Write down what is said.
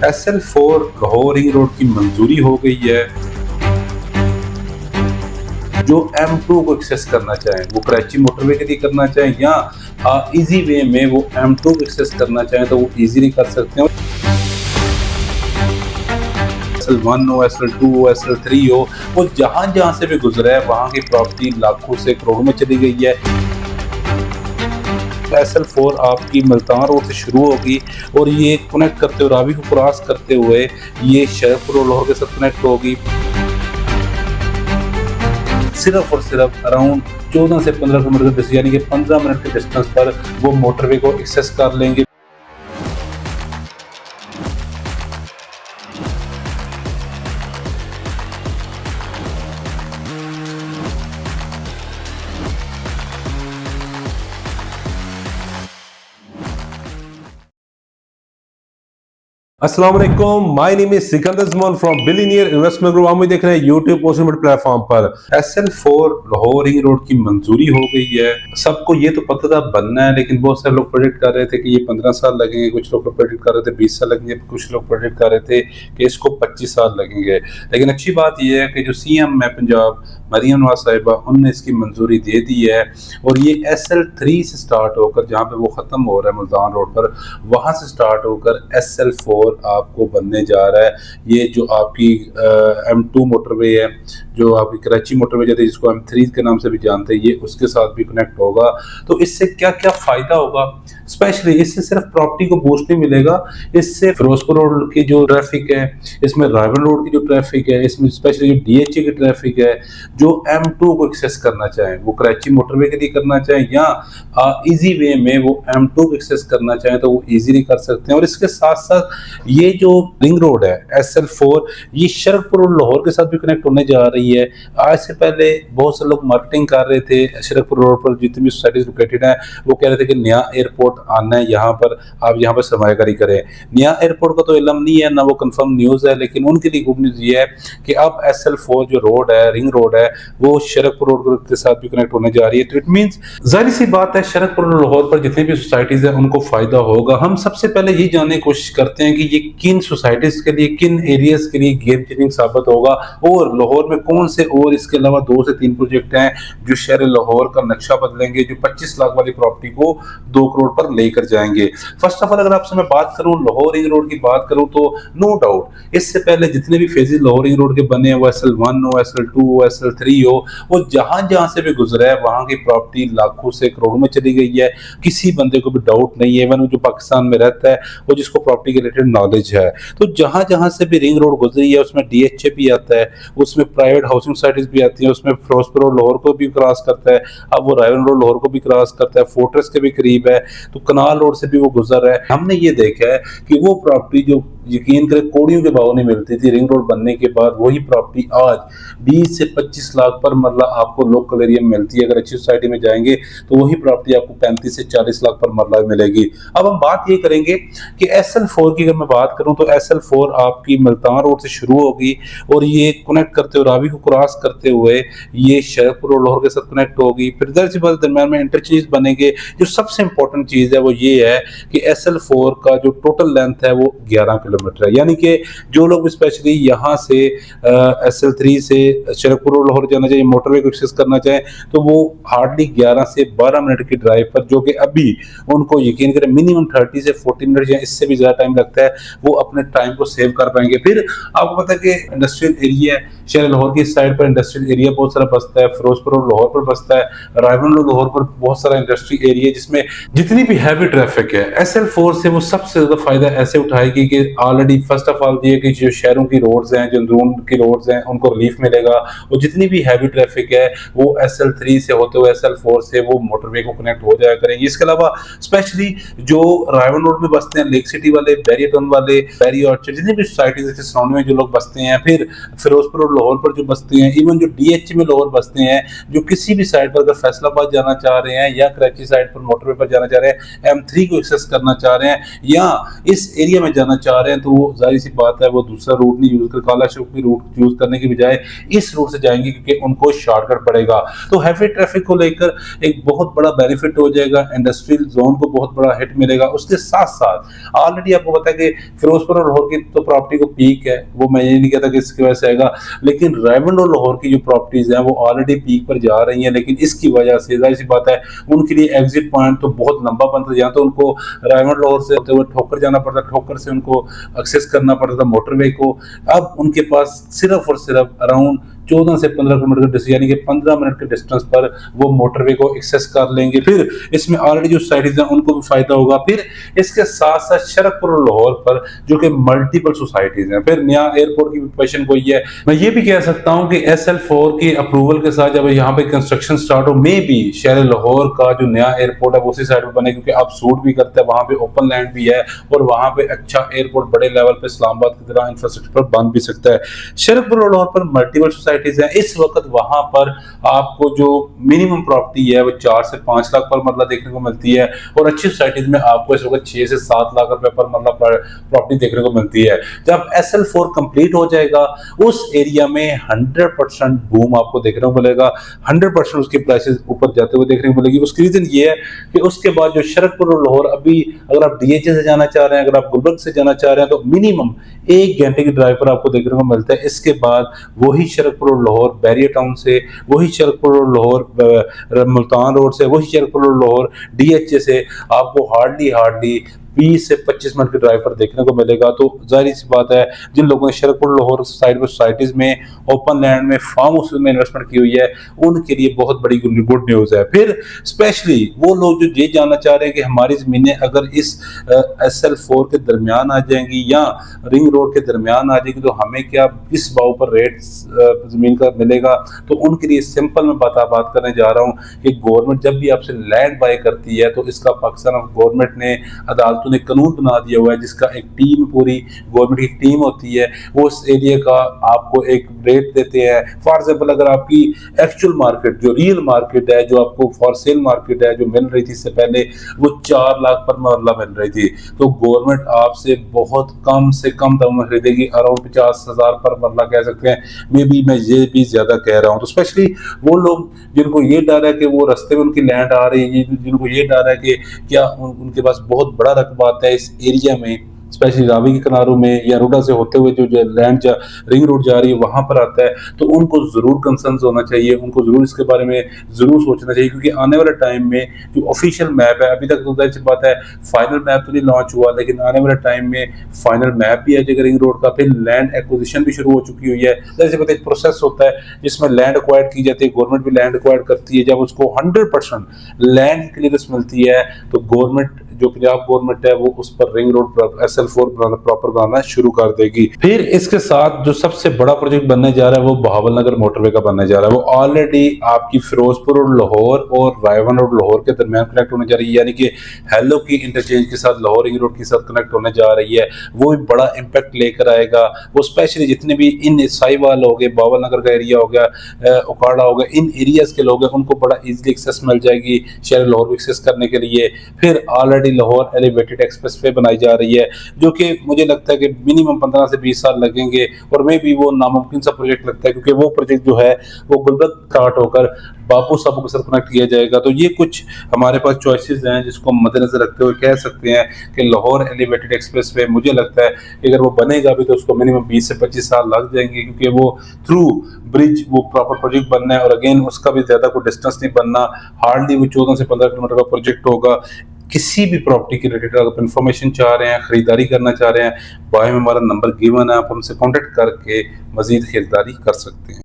SL4 Lahore ring road की मंजूरी हो गई है। जो M2 को एक्सेस करना चाहें वो कराची मोटरवे के लिए करना चाहें या इजी वे में वो M2 को एक्सेस करना चाहें तो वो इजीली कर सकते हैं। SL1 हो, SL2 हो, SL3 हो, वो जहां से भी गुजरा है वहां की प्रॉपर्टी लाखों से करोड़ों में चली गई है। SL4 आपकी मुल्तान रोड से शुरू होगी और ये कनेक्ट करते हुए रावी को क्रॉस करते हुए ये शरफपुर और लाहौर के साथ कनेक्ट होगी। सिर्फ और सिर्फ अराउंड 14 से 15 किलोमीटर के डिस्टेंस यानी कि 15 मिनट के डिस्टेंस पर वो मोटरवे को एक्सेस कर लेंगे। अस्सलाम वालेकुम, my name is Sikandar Zaman from billionaire investment group. हम देख रहे हैं यूट्यूब पोस्टमेंट प्लेटफॉर्म पर। SL4 लाहौर रिंग रोड की मंजूरी हो गई है। सबको ये तो पता था बनना है, लेकिन बहुत सारे लोग प्रेडिक्ट कर रहे थे कि ये 15 साल लगेंगे, कुछ लोग प्रेडिक्ट कर रहे थे 20 साल लगेंगे, कुछ लोग प्रेडिक्ट कर रहे थे कि इसको 25 साल लगेंगे। लेकिन अच्छी बात यह है कि जो CM है पंजाब मरियम नवाज साहिबा, उनने इसकी मंजूरी दे दी है और ये SL3 से स्टार्ट होकर जहाँ पे वो ख़त्म हो रहा है मुल्तान रोड पर, वहाँ से स्टार्ट होकर SL4 आपको बनने जा रहा है। ये जो आपकी M2 मोटरवे है, जो आपकी कराची मोटरवे जाती है जिसको M3 के नाम से भी जानते हैं, ये उसके साथ भी कनेक्ट होगा। तो इससे क्या क्या फ़ायदा होगा? स्पेशली इससे सिर्फ प्रॉपर्टी को बूस्ट नहीं मिलेगा, इससे फिरोजपुर रोड की जो ट्रैफिक है, इसमें रायबन रोड की जो ट्रैफिक है, इसमें स्पेशली जो DHA की ट्रैफिक है, जो M2 को एक्सेस करना चाहें वो कराची मोटरवे के लिए करना चाहें या इजी वे में वो M2 को एक्सेस करना चाहें तो वो इजीली कर सकते हैं। और इसके साथ साथ ये जो रिंग रोड है SL4, ये शरफपुर और लाहौर के साथ भी कनेक्ट होने जा रही है। आज से पहले बहुत से लोग मार्केटिंग कर रहे थे शरफपुर रोड पर जितनी भी सोसाइटीज लोकेटेड है, वो कह रहे थे कि नया एयरपोर्ट आना है यहाँ पर, आप यहाँ पर सरमायाकारी करें। नया एयरपोर्ट का तो इल्म नहीं है, ना वो कंफर्म न्यूज़ है, लेकिन उनके लिए गुड न्यूज़ ये है कि अब SL4 जो रोड है, रिंग रोड है, वो शरफपुर रोड के साथ भी कनेक्ट होने जा रही है। तो इट मींस जाहिर सी बात है शरफपुर और लाहौर पर जितनी भी सोसाइटीज है उनको फायदा होगा। हम सबसे पहले ये जानने की कोशिश करते हैं कि ये किन सोसाइटीज के लिए, किन एरियाज के लिए गेम चेंजिंग साबित होगा और लाहौर में कौन से और इसके अलावा 2 से 3 प्रोजेक्ट हैं जो शहर लाहौर का नक्शा बदलेंगे, जो 25 लाख वाली प्रॉपर्टी को 2 करोड़ पर लेकर जाएंगे। फर्स्ट ऑफ ऑल अगर आपसे मैं बात करूं लाहौर रिंग रोड की बात करूं तो नो डाउट इससे पहले जितने भी फेजेस लाहौर रिंग रोड के बने हैं, वो SL1 हो, SL2 हो, SL3 हो, वो जहां से भी गुजरा है वहां की प्रॉपर्टी लाखों से करोड़ों में चली गई है। किसी बंदे को भी डाउट नहीं है, इवन जो पाकिस्तान में रहता है वो जिसको प्रॉपर्टी के रिलेटेड नॉलेज है। तो जहां से भी रिंग रोड गुजरी है उसमें DHA भी आता है, उसमें प्राइवेट हाउसिंग सोसाइटीज भी आती है, उसमें फिरोजपुर और लाहौर को भी क्रॉस करता है, अब वो रायवन रोड लाहौर को भी क्रॉस करता है, फोर्ट्रेस के भी करीब है, तो कनाल रोड से भी वो गुजर रहा है। हमने ये देखा है कि वो प्रॉपर्टी जो यकीन करें कोड़ियों के भाव नहीं मिलती थी, रिंग रोड बनने के बाद वही प्रॉपर्टी आज 20 से 25 लाख पर मरला आपको लोकल एरिया में मिलती है। अगर अच्छी सोसाइटी में जाएंगे तो वही प्रॉपर्टी आपको 35 से 40 लाख पर मरला मिलेगी। अब हम बात ये करेंगे कि SL4 की अगर मैं बात करूं तो SL4 आपकी मुल्तान रोड से शुरू होगी और ये कनेक्ट करते हुए रावी को क्रॉस करते हुए ये शरफपुर और लाहौर के साथ कनेक्ट होगी। फिर दर सी बात दरम्यान में इंटरचेंज बनेंगे। जो सबसे इंपॉर्टेंट चीज़ है वो ये है कि SL4 का जो टोटल लेंथ है वो 11 किलोमीटर है, यानी कि जो लोग स्पेशली यहाँ से SL3 से शरफपुर और लाहौर जाना चाहिए, मोटरवे को एक्सेस करना चाहें, तो वो हार्डली 11 से 12 मिनट की ड्राइव पर, जो कि अभी उनको यकीन करें मिनिमम 30 से 40 मिनट या इससे भी ज़्यादा टाइम लगता है, वो अपने टाइम को सेव कर पाएंगे। फिर आपको पता है कि इंडस्ट्रियल एरिया है, शहर लाहौर की साइड पर इंडस्ट्रियल एरिया बहुत सारा बसता है, फिरोजपुर और लाहौर पर बसता है, रायवन और लाहौर पर बहुत सारा इंडस्ट्री एरिया जिसमें जितनी भी हैवी ट्रैफिक है SL4 से वो सबसे ज्यादा फायदा ऐसे उठाएगी कि ऑलरेडी फर्स्ट ऑफ ऑल ये कि जो शहरों की रोड्स हैं, जो अंदरून की रोड्स हैं, उनको रिलीफ मिलेगा और जितनी भी हैवी ट्रैफिक है वो SL3 से होते हुए SL4 से वो मोटरवे को कनेक्ट हो जाया करेंगे। इसके अलावा स्पेशली जो रायवन रोड में बसते हैं, लेक सिटी वाले, बैरियर टाउन वाले, बैरी ऑर्चर्ड, जितनी भी सोसाइटीज के सराउंडिंग में जो लोग बसते हैं, फिर फिरोजपुर और लाहौर पर जो बसते हैं, इवन जो DHA में लाहौर बसते हैं, जो किसी भी साइड पर अगर फैसलाबाद जाना चाह रहे हैं या कराची साइड पर मोटरवे पर जाना चाह रहे हैं, M3 को एक्सेस करना चाह रहे हैं या इस एरिया में जाना चाह रहे रहे हैं तो वो जाहिर सी बात है वो दूसरा रूट नहीं यूज कर, काला चौक रूट यूज करने की बजाय इस रूट से जाएंगे क्योंकि उनको शॉर्टकट पड़ेगा। तो हैवी ट्रैफिक को लेकर एक बहुत बड़ा बेनिफिट हो जाएगा, इंडस्ट्रियल जोन को बहुत बड़ा हिट मिलेगा। उसके साथ साथ ऑलरेडी आपको पता है कि फिरोजपुर और लाहौर की तो प्रॉपर्टी को पीक है, वो मैं ये नहीं कहता कि इसकी वजह से आएगा, लेकिन रायवंड और लाहौर की जो प्रॉपर्टीज हैं वो ऑलरेडी पीक पर जा रही हैं, लेकिन इसकी वजह से जाहिर सी बात है उनके लिए एग्जिट पॉइंट तो बहुत लंबा बनता है। यहाँ तो उनको रायवंड लाहौर से होते हुए ठोकर जाना पड़ता, ठोकर से उनको एक्सेस करना पड़ता था मोटरवे को। अब उनके पास सिर्फ और सिर्फ अराउंड 14 से 15 किलोमीटर का डिस्टेंस यानी कि 15 मिनट के डिस्टेंस पर वो मोटरवे को एक्सेस कर लेंगे। फिर इसमें ऑलरेडी जो सोसाइटीज हैं उनको भी फायदा होगा। फिर इसके साथ साथ शरकपुर और लाहौर पर जो कि मल्टीपल सोसाइटीज हैं, फिर नया एयरपोर्ट की प्रिपरेशन कोई है। मैं ये भी कह सकता हूं कि SL4 की अप्रूवल के साथ जब यहाँ पे कंस्ट्रक्शन स्टार्ट हो, मे बी शहर लाहौर का जो नया एयरपोर्ट है वो उसी साइड पर बने, क्योंकि अब सूट भी करता है, वहां पे ओपन लैंड भी है और वहां पे अच्छा एयरपोर्ट बड़े लेवल पे इस्लामाबाद की तरह इंफ्रास्ट्रक्चर पर बन भी सकता है। शरकपुर और लाहौर पर मल्टीपल सोसाइटीज हैं। इस वक्त वहां पर आपको जो मिनिमम प्रॉपर्टी है वो 4 से 5 लाख पर मरला देखने को मिलती है और अच्छी सोसाइटीज में आपको इस वक्त 6 से 7 लाख रुपए पर मरला प्रॉपर्टी देखने को मिलती है। जब SL4 कंप्लीट हो जाएगा उस एरिया में 100% बूम आपको देखने को मिलेगा, 100% उसकी प्राइसेस ऊपर जाते हुए देखने को मिलेगी। उसकी रीजन ये है कि उसके बाद जो शरकपुर और लाहौर, अभी अगर आप DHA से जाना चाह रहे हैं, अगर आप गुलबर्ग से जाना चाह रहे हैं तो मिनिमम 1 घंटे की ड्राइव पर आपको देखने को मिलता है। इसके बाद वही शरकपुर और लाहौर बैरियर टाउन से, वही शरकपुर और लाहौर मुल्तान रोड से, वही शरकपुर और लाहौर DHA से आपको हार्डली 20 से 25 मिनट की ड्राइव पर देखने को मिलेगा। तो जाहिर सी बात है जिन लोगों ने शरकपुर लाहौर साइड में सोसाइटीज में ओपन लैंड में फार्म हाउस में इन्वेस्टमेंट की हुई है उनके लिए बहुत बड़ी गुड न्यूज है। फिर स्पेशली वो लोग जो ये जानना चाह रहे हैं कि हमारी जमीनें अगर इस SL4 के दरमियान आ जाएंगी या रिंग रोड के दरमियान आ जाएगी तो हमें क्या किस भाव पर रेट जमीन का मिलेगा, तो उनके लिए सिंपल मैं बात करने जा रहा हूँ कि गवर्नमेंट जब भी आपसे लैंड बाय करती है तो इसका पाकिस्तान गवर्नमेंट ने अदालत ने कानून बना दिया हुआ है जिसका एक टीम, पूरी गवर्नमेंट की टीम होती है, वो उस एरिया का आपको एक रेट देते हैं। फॉर एग्जांपल अगर आपकी एक्चुअल मार्केट जो रियल मार्केट है, जो आपको फॉर सेल मार्केट है जो मिल रही थी इससे पहले वो 4 लाख पर मरला मिल रही थी, तो गवर्नमेंट आपसे बहुत कम से कम दाम में खरीदेगी, अराउंड 50,000 पर मरला कह सकते हैं, मे बी मैं ये भी ज्यादा कह रहा हूँ। तो स्पेशली वो लोग जिनको ये डर है कि वो रास्ते में उनकी लैंड आ रही है, जिनको ये डर है कि क्या उनके पास बहुत बड़ा बात है इस एरिया में, स्पेशली रावी के किनारों में या रोडा से होते हुए जो लैंड रिंग रोड जा रही है वहां पर आता है, तो उनको जरूर कंसर्न होना चाहिए, उनको जरूर इसके बारे में जरूर सोचना चाहिए, क्योंकि आने वाले टाइम में जो ऑफिशियल मैप है, अभी तक तो जाहिर सी बात है फाइनल मैप तो नहीं लॉन्च हुआ, लेकिन आने वाले टाइम में फाइनल मैप भी आ जाएगा रिंग रोड का। फिर लैंड एक्विजिशन भी शुरू हो चुकी हुई है। जाहिर सी बात एक प्रोसेस होता है जिसमें लैंड एक्वायर की जाती है, गवर्नमेंट भी लैंड एक्वायर करती है। जब उसको 100% लैंड क्लियरेंस मिलती है तो गवर्नमेंट जो पंजाब गवर्नमेंट है वो उस पर रिंग रोड SL4 प्रॉपर बनाना शुरू कर देगी। फिर इसके साथ जो सबसे बड़ा प्रोजेक्ट बनने जा रहा है वो बहावल नगर मोटरवे का बनने जा रहा है। वो ऑलरेडी आपकी फिरोजपुर और लाहौर और रायवंड और लाहौर के दरमियान कनेक्ट होने जा रही है, यानी कि हेलो की इंटरचेंज के साथ लाहौर रिंग रोड के साथ कनेक्ट होने जा रही है। वो भी बड़ा इम्पैक्ट लेकर आएगा। वो स्पेशली जितने भी इन साहिवाल हो गए, बावल नगर का एरिया हो गया, उकाड़ा हो गया, इन एरियाज के लोग हैं उनको बड़ा इजीली एक्सेस मिल जाएगी शहर लाहौर को एक्सेस करने के लिए। फिर ऑलरेडी लाहौर एलिवेटेड एक्सप्रेसवे बनाई जा रही है जो कि मुझे लगता है कि मिनिमम 15 से 20 साल लगेंगे और मे भी वो नामुमकिन सा प्रोजेक्ट लगता है, क्योंकि वो प्रोजेक्ट जो है वो गुलबर्ग स्टार्ट होकर बापू साहब के साथ कनेक्ट किया जाएगा। तो ये कुछ हमारे पास चॉइसेस हैं जिसको मद्देनजर रखते हुए कह सकते हैं कि लाहौर एलिवेटेड एक्सप्रेसवे मुझे लगता है कि अगर वो बनेगा भी तो उसको मिनिमम 20 से 25 साल लग जाएंगे, क्योंकि वो थ्रू ब्रिज वो प्रॉपर प्रोजेक्ट बनना है और अगेन उसका भी ज्यादा कोई डिस्टेंस नहीं बनना, हार्डली वो 14 से 15 किलोमीटर का प्रोजेक्ट होगा। किसी भी प्रॉपर्टी के रिलेटेड अगर इन्फॉर्मेशन चाह रहे हैं, खरीदारी करना चाह रहे हैं, बायो में हमारा नंबर गिवन है, आप हमसे कॉन्टेक्ट करके मजीद खरीदारी कर सकते हैं।